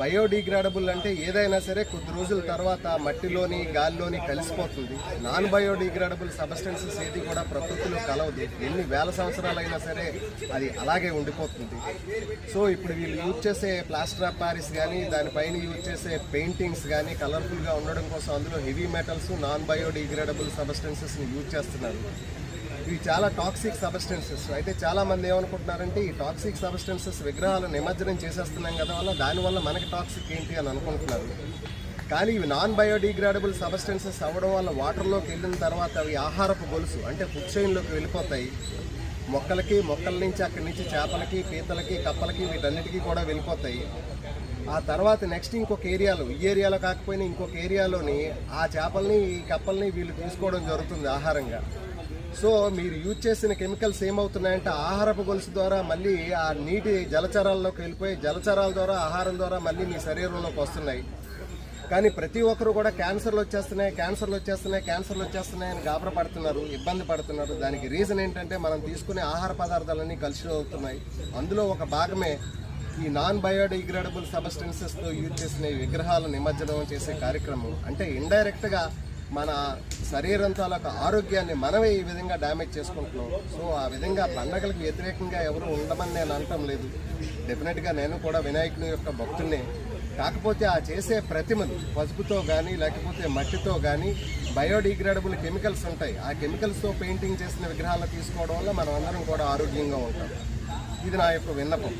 Biodegradable అంటే ఏదైనా సరే కొద్ది రోజుల తర్వాత మట్టిలోని గాలిలోని కలిసిపోతుంది. నాన్ బయోడిగ్రేడబుల్ సబ్స్టెన్సెస్ ఏది కూడా ప్రకృతిలో కలవదు. ఎన్ని వేల సంవత్సరాలైనా సరే అది అలాగే ఉండిపోతుంది. సో ఇప్పుడు వీళ్ళు యూజ్ చేసే ప్లాస్టర్ ఆఫ్ ప్యారిస్ కానీ దానిపైన యూజ్ చేసే పెయింటింగ్స్ కానీ కలర్ఫుల్గా ఉండడం కోసం అందులో హెవీ మెటల్స్ నాన్ బయోడిగ్రేడబుల్ సబ్స్టెన్సెస్ని యూజ్ చేస్తున్నారు. ఇవి చాలా టాక్సిక్ సబ్స్టెన్సెస్. అయితే చాలామంది ఏమనుకుంటున్నారంటే ఈ టాక్సిక్ సబ్స్టెన్సెస్ విగ్రహాలు నిమజ్జనం చేసేస్తున్నాం కదా వల్ల దానివల్ల మనకి టాక్సిక్ ఏంటి అని అనుకుంటున్నారు. కానీ ఇవి నాన్ బయోడిగ్రేడబుల్ సబ్స్టెన్సెస్ అవ్వడం వల్ల వాటర్లోకి వెళ్ళిన తర్వాత అవి ఆహారపు గొలుసు అంటే ఫుడ్ చైన్లోకి వెళ్ళిపోతాయి. మొక్కల నుంచి అక్కడి నుంచి చేపలకి, పీతలకి, కప్పలకి వీటన్నిటికీ కూడా వెళ్ళిపోతాయి. ఆ తర్వాత నెక్స్ట్ ఇంకొక ఏరియాలో, ఈ ఏరియాలో కాకపోయినా ఇంకొక ఏరియాలోని ఆ చేపల్ని, ఈ కప్పల్ని వీళ్ళు తీసుకోవడం జరుగుతుంది ఆహారంగా. సో మీరు యూజ్ చేసిన కెమికల్స్ ఏమవుతున్నాయంటే ఆహారపు గొలుసు ద్వారా మళ్ళీ ఆ నీటి జలచరాల్లోకి వెళ్ళిపోయి జలచరాల ద్వారా ఆహారం ద్వారా మళ్ళీ మీ శరీరంలోకి వస్తున్నాయి. కానీ ప్రతి ఒక్కరు కూడా క్యాన్సర్లు వచ్చేస్తున్నాయి అని గాబరా పడుతున్నారు, ఇబ్బంది పడుతున్నారు. దానికి రీజన్ ఏంటంటే మనం తీసుకునే ఆహార పదార్థాలన్నీ కలుషితం అవుతున్నాయి. అందులో ఒక భాగమే ఈ నాన్ బయోడిగ్రేడబుల్ సబ్స్టెన్సెస్తో యూజ్ చేసిన విగ్రహాల నిమజ్జనం చేసే కార్యక్రమం. అంటే ఇండైరెక్ట్గా మన శరీరం తాలూకు ఆరోగ్యాన్ని మనమే ఈ విధంగా డ్యామేజ్ చేసుకుంటున్నాం. సో ఆ విధంగా పండగలకు వ్యతిరేకంగా ఎవరు ఉండమని నేను అనటం లేదు. డెఫినెట్గా నేను కూడా వినాయకుని యొక్క భక్తున్నే. కాకపోతే ఆ చేసే ప్రతిమలు పసుపుతో కానీ లేకపోతే మట్టితో కానీ బయోడిగ్రేడబుల్ కెమికల్స్ ఉంటాయి. ఆ కెమికల్స్తో పెయింటింగ్ చేసిన విగ్రహాలు తీసుకోవడం వల్ల మనం అందరం కూడా ఆరోగ్యంగా ఉంటాం. ఇది నా యొక్క విన్నపం.